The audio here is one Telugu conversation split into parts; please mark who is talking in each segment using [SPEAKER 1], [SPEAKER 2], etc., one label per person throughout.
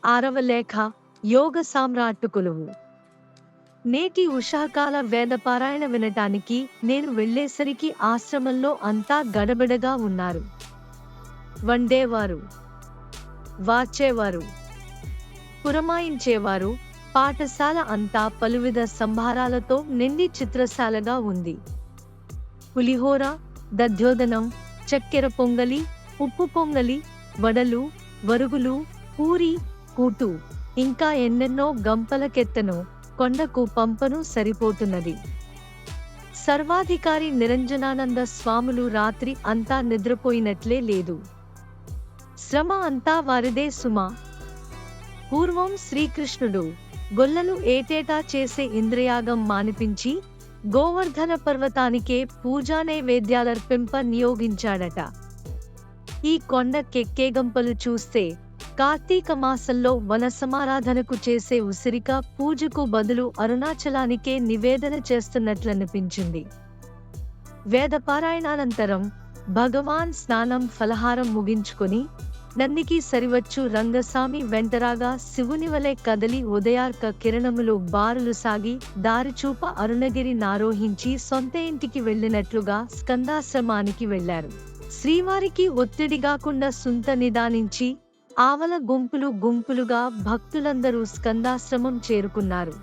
[SPEAKER 1] ఆరవ లేఖ యోగ సామ్రాట్టు కొలువు. నేటి ఉషాకాల వేదపారాయణ వినటానికి నేను వెళ్ళేసరికి ఆశ్రమంలో అంతా గడబిడగా ఉన్నారు. వండేవారు, వాచేవారు, పురమాయించేవారు. పాఠశాల అంతా పలువిధ సంభారాలతో నిండి చిత్రశాలగా ఉంది. పులిహోర, దధ్యోదనం, చక్కెర పొంగలి, ఉప్పు పొంగలి, వడలు, వరుగులు, పూరి, కూటు, ఇంకా ఎన్నెన్నో గంపలకెత్తను, కొండకు పంపను సరిపోతున్నది. సర్వాధికారి నిరంజనానంద స్వాములు రాత్రి అంతా నిద్రపోయినట్లే లేదు. శ్రమ అంతా వారిదే సుమా. పూర్వం శ్రీకృష్ణుడు గొల్లలు ఏటేటా చేసే ఇంద్రయాగం మానిపించి గోవర్ధన పర్వతానికే పూజా నైవేద్యాలర్పింప నియోగించాడట. ఈ కొండ కెక్కేగంపలు చూస్తే కార్తీక మాసంలో వన సమారాధనకు చేసే ఉసిరిక పూజకు బదులు అరుణాచలానికే నివేదన చేస్తున్నట్లనిపించింది. వేదపారాయణానంతరం భగవాన్ స్నానం ఫలహారం ముగించుకొని నందికి సరివచ్చు రంగస్వామి వెంటరాగా శివునివలె కదలి ఉదయార్క కిరణములు బారులు సాగి దారిచూప అరుణగిరి నారోహించి సొంత ఇంటికి వెళ్ళినట్లుగా స్కందాశ్రమానికి వెళ్లారు. శ్రీవారికి ఒత్తిడిగాకుండా సుంత నిదానించి ఆవల గుంపులు గుంపులుగా భక్తులందరూ స్కందాశ్రమం చేరుకున్నారు.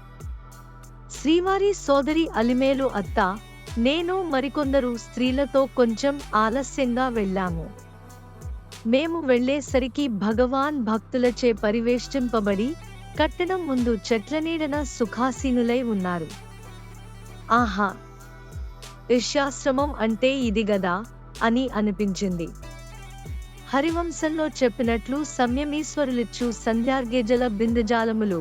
[SPEAKER 1] శ్రీవారి సోదరి అలిమేలు అత్త, నేను మరికొందరు స్త్రీలతో కొంచెం ఆలస్యంగా వెళ్ళాము. మేము వెళ్లేసరికి భగవాన్ భక్తులచే పరివేష్టింపబడి కట్టడం ముందు చెట్ల నీడన సుఖాసీనులై ఉన్నారు. ఆహా, ఋష్యాశ్రమం అంటే ఇది గదా అని అనిపించింది. హరివంశంలో చెప్పినట్లు సంయమీశ్వరులిచ్చు సంధ్యార్ఘ్యజల బిందుజాలములు,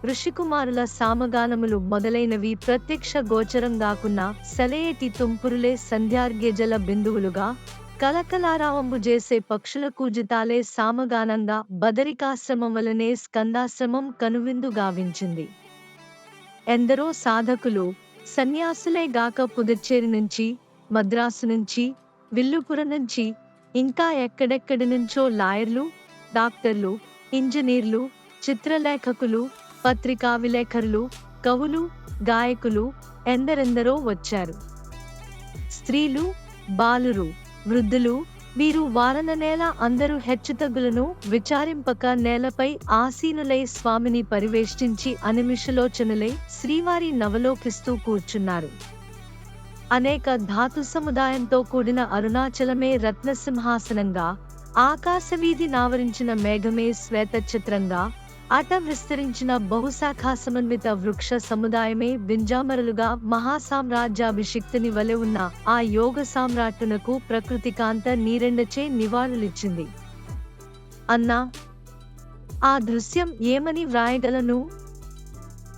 [SPEAKER 1] ఋషికుమారుల సామగానములు మొదలైనవి ప్రత్యక్ష గోచరంగాకున్నా సెలయేటి తుంపురులే సంధ్యార్ఘ్యజల బిందువులుగా, కలకలారావంబు చేసే పక్షుల కూజితాలే సామగానంగా బదరికాశ్రమం వలనే స్కందాశ్రమం కనువిందు గావించింది. ఎందరో సాధకులు సన్యాసులే గాక పుదుచ్చేరి నుంచి, మద్రాసు నుంచి, విల్లుపుర నుంచి, ఇంకా ఎక్కడెక్కడి నుంచో లాయర్లు, డాక్టర్లు, ఇంజనీర్లు, చిత్రలేఖకులు, పత్రికా విలేఖరులు, కవులు, గాయకులు ఎందరెందరో వచ్చారు. స్త్రీలు, బాలురు, వృద్ధులు, వీరు వారన నేల అందరూ హెచ్చుతగ్గులను విచారింపక నేలపై ఆసీనులై స్వామిని పరివేష్టించి అనిమిషలోచనులై శ్రీవారి నవలోకిస్తూ కూర్చున్నారు. అనేక ధాతు సముదాయంతో కూడిన అరుణాచలమే రత్నసింహాసనంగా, ఆకాశవీధి నావరించిన మేఘమే శ్వేతచిత్రంగా, అట విస్తరించిన బహుశాఖా సమన్విత వృక్ష సముదాయమే వింజామరలుగా మహాసామ్రాజ్యాభిషిక్తుని వలె ఉన్న ఆ యోగ సామ్రాట్టునకు ప్రకృతికాంత నీరెండచే నివాళులిచ్చింది. అన్నా, ఆ దృశ్యం ఏమని వ్రాయగలను?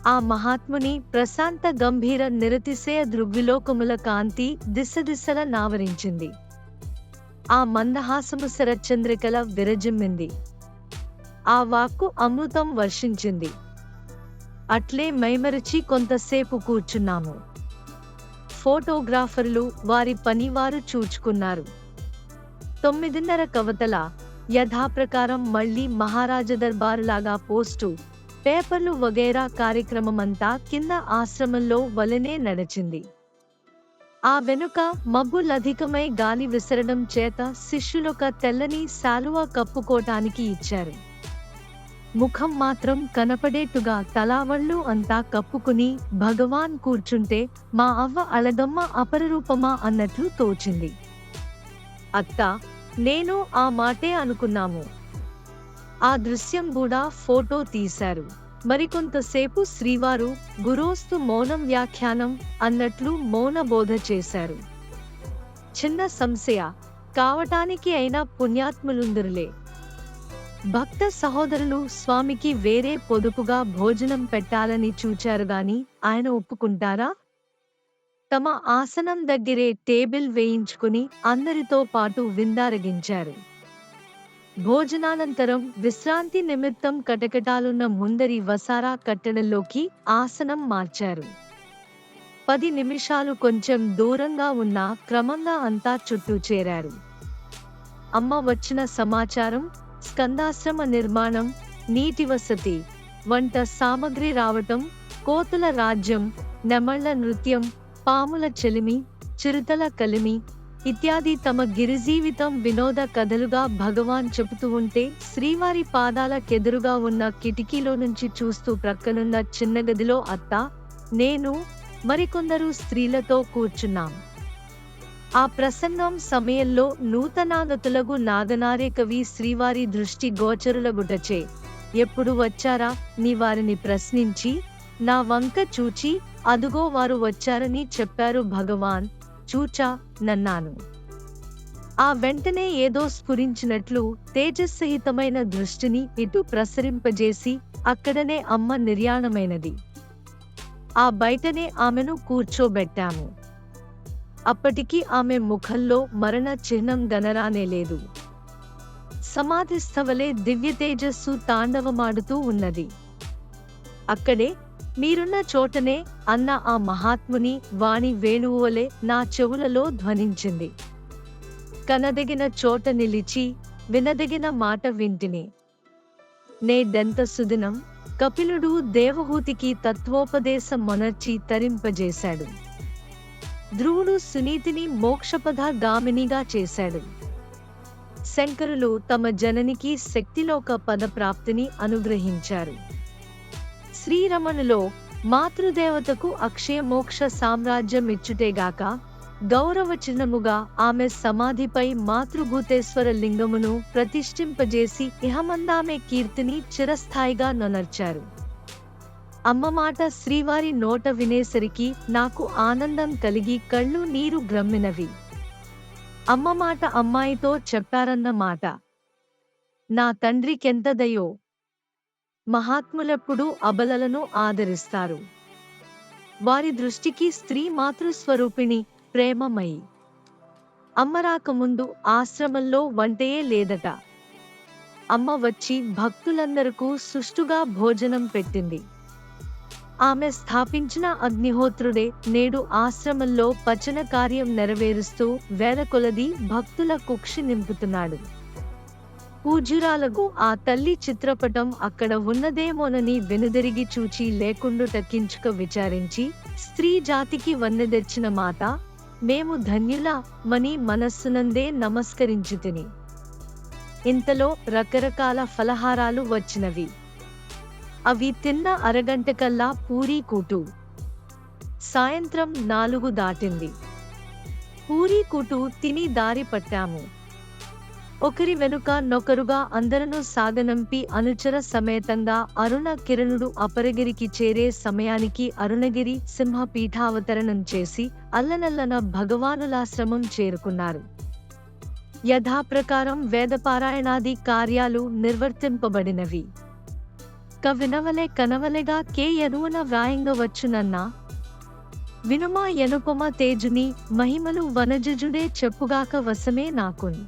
[SPEAKER 1] ఆ మహాత్ముని ప్రశాంత గంభీర నిరతిశయ దృగ్విలోకముల కాంతి దిశదిశల నావరించింది. ఆ మందహాసము శరచంద్రికల విరజిమ్మింది. ఆ వాక్కు అమృతం వర్షించింది. అట్లే మైమరచి కొంతసేపు కూర్చున్నాము. ఫోటోగ్రాఫర్లు వారి పని వారు చూచుకున్నారు. 9:30 కవతల యథాప్రకారం మళ్లీ మహారాజదర్బారులాగా పోస్టు, పేపర్లు వగైరా కార్యక్రమమంతా కింద ఆశ్రమంలో వలనే నడిచింది. ఆ వెనుక మబ్బులధికమై గాలి విసరడం చేత శిష్యులొక తెల్లని శాలువా కప్పుకోటానికి ఇచ్చారు. ముఖం మాత్రం కనపడేట్టుగా తలావళ్ళు అంతా కప్పుకుని భగవాన్ కూర్చుంటే మా అవ్వ అళగమ్మ అపరరూపమా అన్నట్లు తోచింది. అత్త, నేను ఆ మాటే అనుకున్నాము. ఆ దృశ్యం కూడా ఫోటో తీశారు. మరికొంతసేపు శ్రీవారు గురోస్తు మౌనం వ్యాఖ్యానం అన్నట్లు మౌన బోధ చేశారు. చిన్న సంశయ కావటానికి అయినా పుణ్యాత్ములుందరులే. భక్త సహోదరులు స్వామికి వేరే పొదుపుగా భోజనం పెట్టాలని చూచారుగాని ఆయన ఒప్పుకుంటారా? తమ ఆసనం దగ్గరే టేబుల్ వేయించుకుని అందరితో పాటు విందారగించారు. భోజనానంతరం విశ్రాంతి నిమిత్తం కటకటాలున్న ముందరి వసారా కట్టడంలోకి ఆసనం మార్చారు. 10 నిమిషాలు కొంచెం దూరంగా ఉన్నా క్రమంగా అంతా చుట్టూ చేరారు. అమ్మ వచ్చిన సమాచారం, స్కందాశ్రమ నిర్మాణం, నీటి వసతి, వంట సామగ్రి రావటం, కోతుల రాజ్యం, నెమళ్ల నృత్యం, పాముల చెలిమి, చిరుతల కలిమి ఇత్యాది తమ గిరిజీవితం వినోద కథలుగా భగవాన్ చెబుతూ ఉంటే శ్రీవారి పాదాలకెదురుగా ఉన్న కిటికీలో నుంచి చూస్తూ ప్రక్కనున్న చిన్న గదిలో అత్త, నేను, మరికొందరు స్త్రీలతో కూర్చున్నాం. ఆ ప్రసంగం సమయంలో నూతనాగతులగు నాగనారే కవి శ్రీవారి దృష్టి గోచరులగుటచే ఎప్పుడు వచ్చారా నీ వారిని ప్రశ్నించి నా వంక చూచి అదుగో వారు వచ్చారని చెప్పారు భగవాన్. చూచా నన్నాను. ఆ వెంటనే ఏదో స్ఫురించినట్లు తేజస్సహితమైన దృష్టిని ఇటు ప్రసరింపజేసి అక్కడనే అమ్మ నిర్యాణమైనది. ఆ బయటనే ఆమెను కూర్చోబెట్టాము. అప్పటికి ఆమె ముఖంలో మరణ చిహ్నం గనరానే లేదు. సమాధిస్థవలే దివ్యతేజస్సు తాండవమాడుతూ ఉన్నది. అక్కడే, మీరున్న చోటనే అన్న ఆ మహాత్ముని వాణి వేణువువలే నా చెవులలో ధ్వనించింది. కనదగిన చోట నిలిచి వినదగిన మాట వింటిని. నేడెంత సుదినం. కపిలుడు దేవహూతికి తత్వోపదేశం మొనర్చి తరింపజేశాడు. ధ్రువుడు సునీతిని మోక్షపథ గామినిగా చేశాడు. శంకరులు తమ జననికి శక్తిలోక పదప్రాప్తిని అనుగ్రహించారు. శ్రీరమణులో మాతృదేవతకు అక్షయమోక్ష సామ్రాజ్యమిచ్చుటేగాక గౌరవచిహ్నముగా ఆమె సమాధిపై మాతృభూతేశ్వర లింగమును ప్రతిష్ఠింపజేసి ఇహమందామె కీర్తిని చిరస్థాయిగా నొనర్చారు. అమ్మ మాట శ్రీవారి నోట వినేసరికి నాకు ఆనందం కలిగి కళ్ళు నీరు గ్రమ్మినవి. అమ్మ మాట అమ్మాయితో చెప్పారన్న మాట. నా తండ్రికెంత దయో. మహాత్ములెప్పుడూ అబలలను ఆదరిస్తారు. వారి దృష్టికి స్త్రీ మాతృస్వరూపిణి, ప్రేమమయి. అమ్మ రాకముందు ఆశ్రమంలో వంటయే లేదట. అమ్మ వచ్చి భక్తులందరకు సుష్టుగా భోజనం పెట్టింది. ఆమె స్థాపించిన అగ్నిహోత్రుడే నేడు ఆశ్రమంలో పచన కార్యం నెరవేరుస్తూ వేలకొలది భక్తుల కుక్షి నింపుతున్నాడు. పూజ్యురాలకు ఆ తల్లి చిత్రపటం అక్కడ ఉన్నదేమోనని వెనుదిరిగి చూచి లేకుండుట కించుక విచారించి, స్త్రీ జాతికి వన్నెదెచ్చిన మాత, మేము ధన్యులా మని మనస్సునందే నమస్కరించుతిని. ఇంతలో రకరకాల ఫలహారాలు వచ్చినవి. అవి తిన్న అరగంటకల్లా పూరీ కూటు. సాయంత్రం 4 దాటింది. పూరీ కూటు తిని దారి పట్టాము. ఒకరి వెనుక నొకరుగా అందరను సాగనంపి అనుచర సమేతంగా అరుణ కిరణుడు అపరగిరికి చేరే సమయానికి అరుణగిరి సింహపీఠావతరణం చేసి అల్లనల్లన భగవానులాశ్రమం చేరుకున్నారు. యథాప్రకారం వేదపారాయణాది కార్యాలు నిర్వర్తింపబడినవి. వినవలే కనవలెగా కే ఎరువున వ్రాయంగవచ్చునన్నా వినుమా ఎనుపమ తేజుని మహిమలు వనజుజుడే చెప్పుగాక వసమే నాకున్.